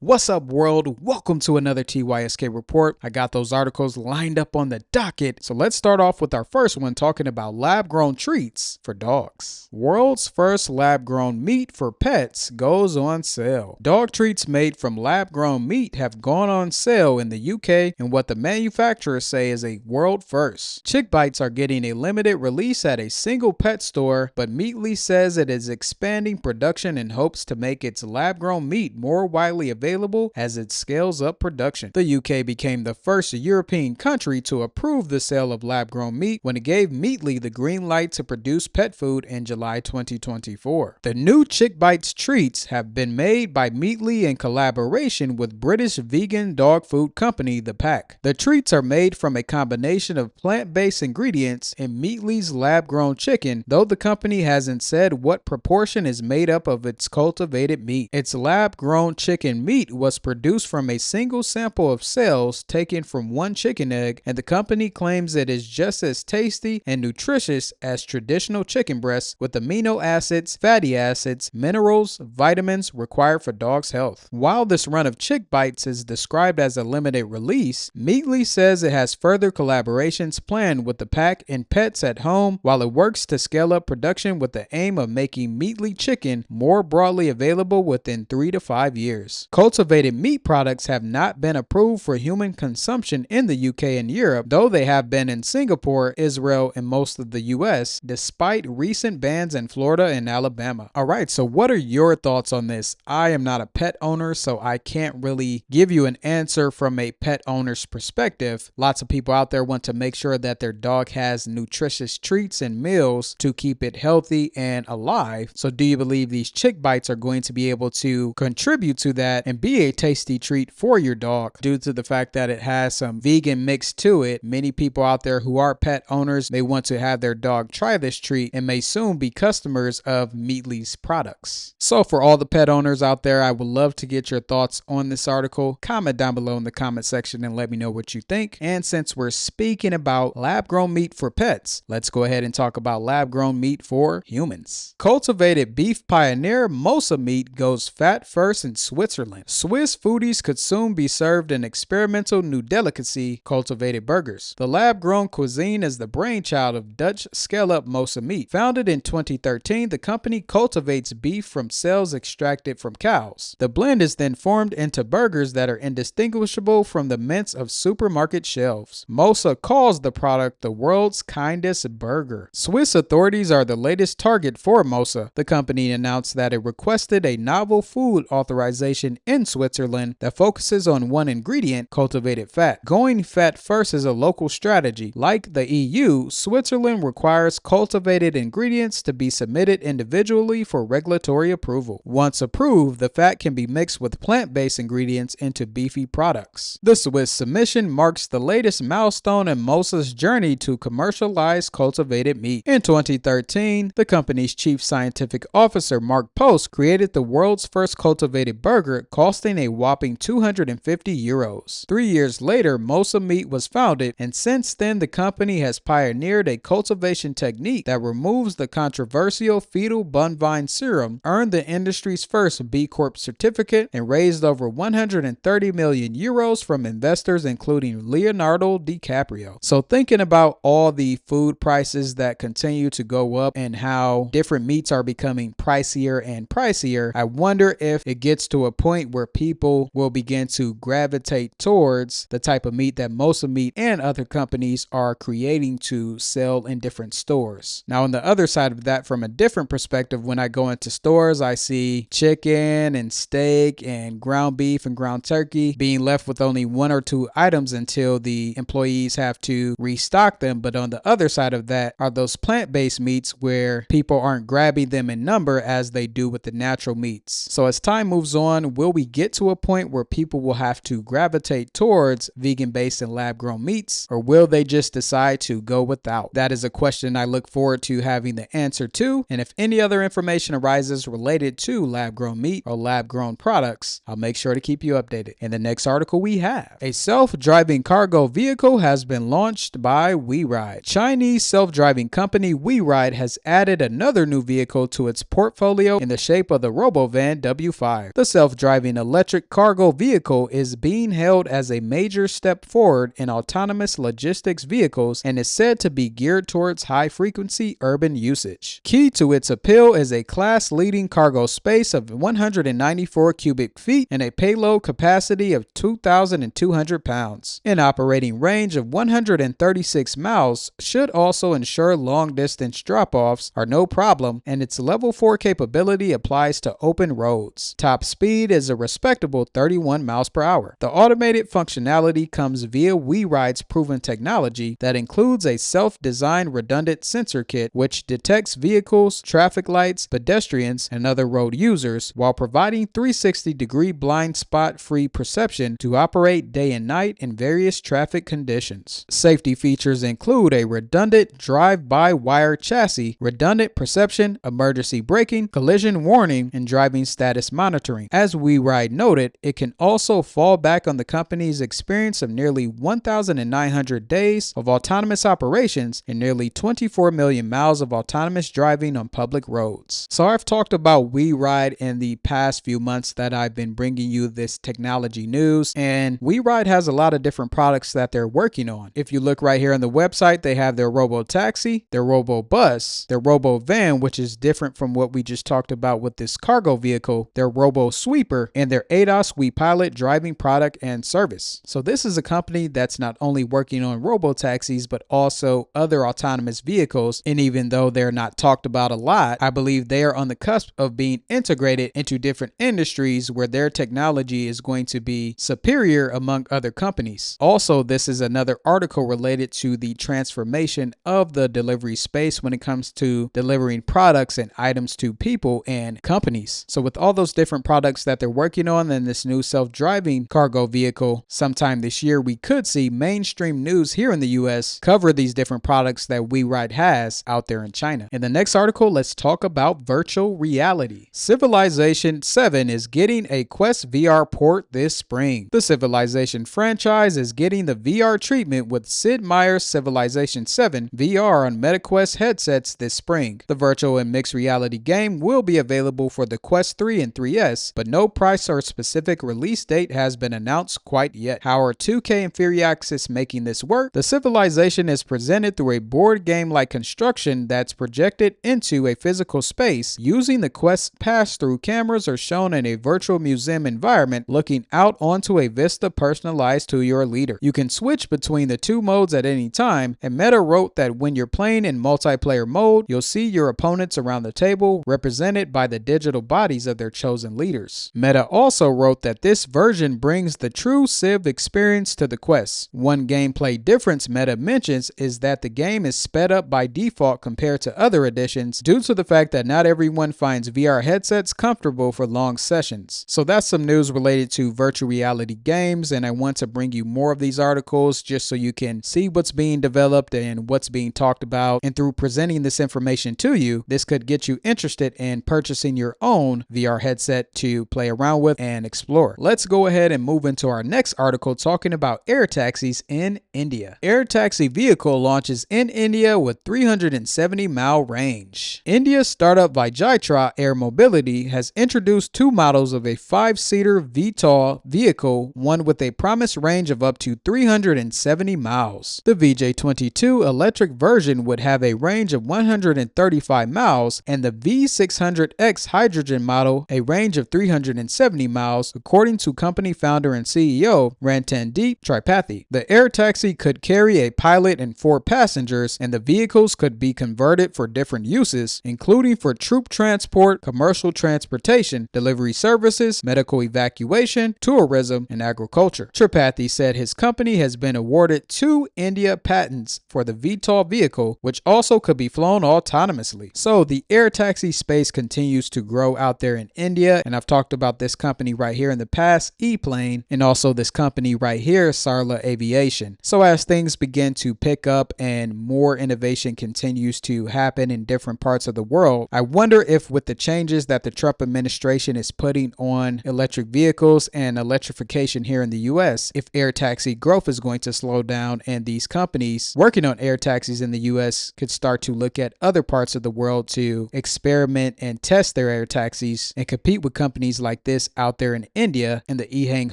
What's up, world? Welcome to another TYSK report. I got those articles lined up on the docket. So let's start off with our first one talking about lab-grown treats for dogs. World's first lab-grown meat for pets goes on sale. Dog treats made from lab-grown meat have gone on sale in the UK in what the manufacturers say is a world first. Chick Bites are getting a limited release at a single pet store, but Meatly says it is expanding production in hopes to make its lab-grown meat more widely available as it scales up production. The UK became the first European country to approve the sale of lab-grown meat when it gave Meatly the green light to produce pet food in July 2024. The new Chick Bites treats have been made by Meatly in collaboration with British vegan dog food company The Pack. The treats are made from a combination of plant-based ingredients in Meatly's lab-grown chicken, though the company hasn't said what proportion is made up of its cultivated meat. Its lab-grown chicken meat was produced from a single sample of cells taken from one chicken egg, and the company claims it is just as tasty and nutritious as traditional chicken breasts with amino acids, fatty acids, minerals, vitamins required for dogs' health. While this run of Chick Bites is described as a limited release, Meatly says it has further collaborations planned with the Pack and Pets at Home while it works to scale up production with the aim of making Meatly chicken more broadly available within 3 to 5 years. Cultivated meat products have not been approved for human consumption in the UK and Europe, though they have been in Singapore, Israel, and most of the US, despite recent bans in Florida and Alabama. Alright, so what are your thoughts on this? I am not a pet owner, so I can't really give you an answer from a pet owner's perspective. Lots of people out there want to make sure that their dog has nutritious treats and meals to keep it healthy and alive. So do you believe these Chick Bites are going to be able to contribute to that and be a tasty treat for your dog due to the fact that it has some vegan mix to it? Many people out there who are pet owners may want to have their dog try this treat and may soon be customers of Meatly's products. So for all the pet owners out there, I would love to get your thoughts on this article. Comment down below in the comment section and let me know what you think. And since we're speaking about lab-grown meat for pets, let's go ahead and talk about lab-grown meat for humans. Cultivated beef pioneer Mosa Meat goes fat first in Switzerland. Swiss foodies could soon be served an experimental new delicacy, cultivated burgers. The lab-grown cuisine is the brainchild of Dutch scale-up Mosa Meat. Founded in 2013, the company cultivates beef from cells extracted from cows. The blend is then formed into burgers that are indistinguishable from the mints of supermarket shelves. Mosa calls the product the world's kindest burger. Swiss authorities are the latest target for Mosa. The company announced that it requested a novel food authorization in Switzerland that focuses on one ingredient, cultivated fat. Going fat first is a local strategy. Like the EU, Switzerland requires cultivated ingredients to be submitted individually for regulatory approval. Once approved, the fat can be mixed with plant-based ingredients into beefy products. The Swiss submission marks the latest milestone in Mosa's journey to commercialize cultivated meat. In 2013, the company's chief scientific officer, Mark Post, created the world's first cultivated burger, costing a whopping €250. 3 years later, Mosa Meat was founded, and since then the company has pioneered a cultivation technique that removes the controversial fetal bovine serum, earned the industry's first B Corp certificate, and raised over €130 million from investors including Leonardo DiCaprio. So thinking about all the food prices that continue to go up and how different meats are becoming pricier and pricier, I wonder if it gets to a point where people will begin to gravitate towards the type of meat that Mosa Meat and other companies are creating to sell in different stores. Now, on the other side of that, from a different perspective, when I go into stores, I see chicken and steak and ground beef and ground turkey being left with only 1 or 2 items until the employees have to restock them. But on the other side of that are those plant-based meats where people aren't grabbing them in number as they do with the natural meats. So as time moves on, will we get to a point where people will have to gravitate towards vegan-based and lab-grown meats, or will they just decide to go without? That is a question I look forward to having the answer to, and if any other information arises related to lab-grown meat or lab-grown products, I'll make sure to keep you updated. In the next article we have, a self-driving cargo vehicle has been launched by WeRide. Chinese self-driving company WeRide has added another new vehicle to its portfolio in the shape of the Robovan W5. The self-driving self-driving electric cargo vehicle is being hailed as a major step forward in autonomous logistics vehicles and is said to be geared towards high-frequency urban usage. Key to its appeal is a class-leading cargo space of 194 cubic feet and a payload capacity of 2,200 pounds. An operating range of 136 miles should also ensure long-distance drop-offs are no problem, and its level 4 capability applies to open roads. Top speed is a respectable 31 miles per hour. The automated functionality comes via WeRide's proven technology that includes a self-designed redundant sensor kit which detects vehicles, traffic lights, pedestrians, and other road users while providing 360-degree blind spot-free perception to operate day and night in various traffic conditions. Safety features include a redundant drive-by-wire chassis, redundant perception, emergency braking, collision warning, and driving status monitoring. As WeRide noted, it can also fall back on the company's experience of nearly 1,900 days of autonomous operations and nearly 24 million miles of autonomous driving on public roads. So I've talked about WeRide in the past few months that I've been bringing you this technology news, and WeRide has a lot of different products that they're working on. If you look right here on the website, they have their robo taxi, their robo bus, their robo van, which is different from what we just talked about with this cargo vehicle, their robo sweeper, and their ADAS WePilot driving product and service. So this is a company that's not only working on robo taxis, but also other autonomous vehicles. And even though they're not talked about a lot, I believe they are on the cusp of being integrated into different industries where their technology is going to be superior among other companies. Also, this is another article related to the transformation of the delivery space when it comes to delivering products and items to people and companies. So with all those different products that they're working on and this new self-driving cargo vehicle, sometime this year we could see mainstream news here in the US cover these different products that WeRide has out there in China. In the next article, let's talk about virtual reality. Civilization 7 is getting a Quest VR port this spring. The Civilization franchise is getting the VR treatment with Sid Meier's Civilization 7 VR on MetaQuest headsets this spring. The virtual and mixed reality game will be available for the Quest 3 and 3S, but no price or specific release date has been announced quite yet. How are 2K and Furiaxis making this work? The Civilization is presented through a board game-like construction that's projected into a physical space. Using the Quest pass-through cameras are shown in a virtual museum environment looking out onto a vista personalized to your leader. You can switch between the two modes at any time, and Meta wrote that when you're playing in multiplayer mode, you'll see your opponents around the table represented by the digital bodies of their chosen leaders. Meta also wrote that this version brings the true Civ experience to the Quest. One gameplay difference Meta mentions is that the game is sped up by default compared to other editions due to the fact that not everyone finds VR headsets comfortable for long sessions. So that's some news related to virtual reality games, and I want to bring you more of these articles just so you can see what's being developed and what's being talked about. And through presenting this information to you, this could get you interested in purchasing your own VR headset to play around with and explore. Let's go ahead and move into our next article talking about air taxis in India. Air taxi vehicle launches in India with 370-mile range. India's startup Vijaytra Air Mobility has introduced two models of a 5-seater VTOL vehicle, one with a promised range of up to 370 miles. The VJ22 electric version would have a range of 135 miles and the V600X hydrogen model a range of 370 miles, according to company founder and CEO Rantandeep Tripathi. The air taxi could carry a pilot and 4 passengers, and the vehicles could be converted for different uses, including for troop transport, commercial transportation, delivery services, medical evacuation, tourism, and agriculture. Tripathi said his company has been awarded 2 India patents for the VTOL vehicle, which also could be flown autonomously. So the air taxi space continues to grow out there in India, and I've talked about this company right here in the past, E-Plane, and also this company right here, Sarla Aviation. So as things begin to pick up and more innovation continues to happen in different parts of the world, I wonder if with the changes that the Trump administration is putting on electric vehicles and electrification here in the US, if air taxi growth is going to slow down and these companies working on air taxis in the US could start to look at other parts of the world to experiment and test their air taxis and compete with companies like this Genesis out there in India and the Ehang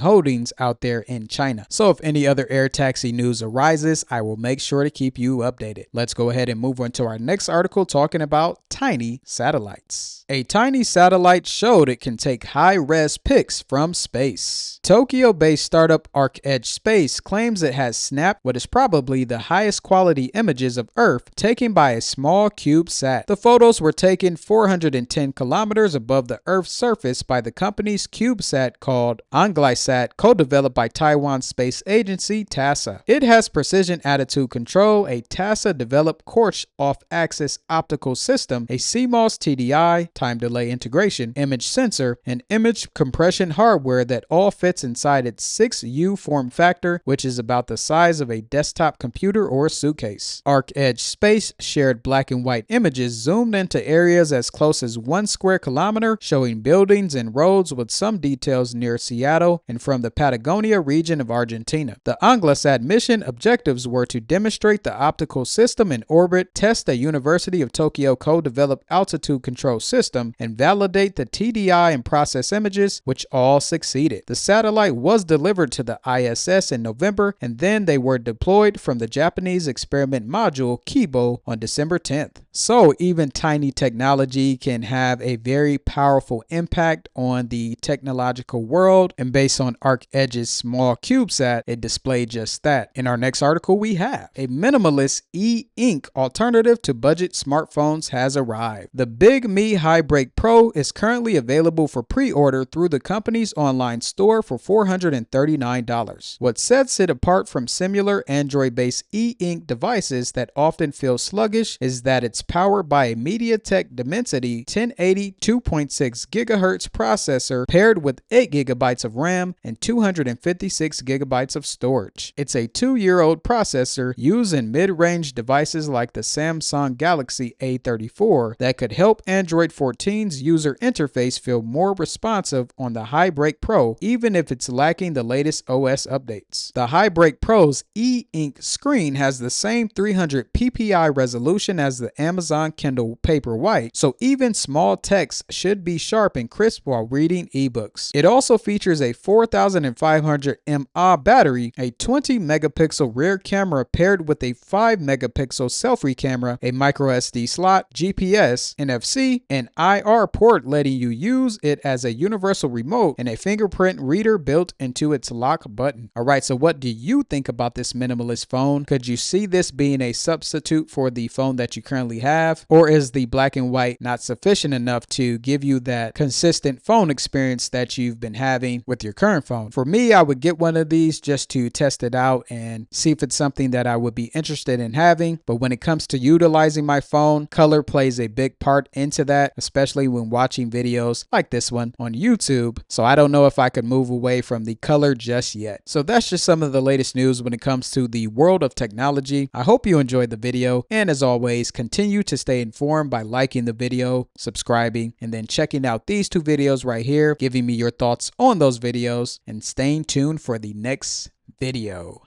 Holdings out there in China. So if any other air taxi news arises, I will make sure to keep you updated. Let's go ahead and move on to our next article talking about tiny satellites. A tiny satellite showed it can take high-res pics from space. Tokyo-based startup ArcEdge Space claims it has snapped what is probably the highest quality images of Earth taken by a small CubeSat. The photos were taken 410 kilometers above the Earth's surface by the company's CubeSat called Anglysat, co-developed by Taiwan's space agency TASA. It has precision attitude control, a TASA-developed Quartz off-axis optical system, a CMOS TDI, time delay integration, image sensor, and image compression hardware that all fits inside its 6U form factor, which is about the size of a desktop computer or suitcase. ArcEdge Space shared black and white images zoomed into areas as close as 1 square kilometer, showing buildings and roads with some details near Seattle and from the Patagonia region of Argentina. The Anglysat mission objectives were to demonstrate the optical system in orbit, test a University of Tokyo co-developed altitude control system, and validate the TDI and process images, which all succeeded. The satellite was delivered to the ISS in November, and then they were deployed from the Japanese experiment module Kibo on December 10th. So even tiny technology can have a very powerful impact on the technological world, and based on ArcEdge's small CubeSat, it displayed just that. In our next article, we have a minimalist e-ink alternative to budget smartphones has arrived. The Big Me High Break Pro is currently available for pre-order through the company's online store for $439. What sets it apart from similar Android-based e-ink devices that often feel sluggish is that it's powered by a MediaTek Dimensity 1080 2.6 GHz processor paired with 8 GB of RAM and 256 GB of storage. It's a 2-year-old processor used in mid-range devices like the Samsung Galaxy A34 that could help Android 14's user interface feel more responsive on the High Break Pro, even if it's lacking the latest OS updates. The High Break Pro's e-ink screen has the same 300 ppi resolution as the Amazon Kindle Paperwhite, so even small text should be sharp and crisp while reading ebooks. It also features a 4500 mAh battery, a 20 megapixel rear camera paired with a 5 megapixel selfie camera, a micro SD slot, GPS, NFC, and IR port letting you use it as a universal remote, and a fingerprint reader built into its lock button. Alright, so what do you think about this minimalist phone? Could you see this being a substitute for the phone that you currently have? Or is the black and white not sufficient enough to give you that consistent phone experience that you've been having with your current phone? For me, I would get one of these just to test it out and see if it's something that I would be interested in having. But when it comes to utilizing my phone, color plays a big part into that, especially when watching videos like this one on YouTube. So I don't know if I could move away from the color just yet. So that's just some of the latest news when it comes to the world of technology. I hope you enjoyed the video, and as always, continue to stay informed by liking the video, subscribing, and then checking out these 2 videos right here, giving me your thoughts on those videos, and staying tuned for the next video.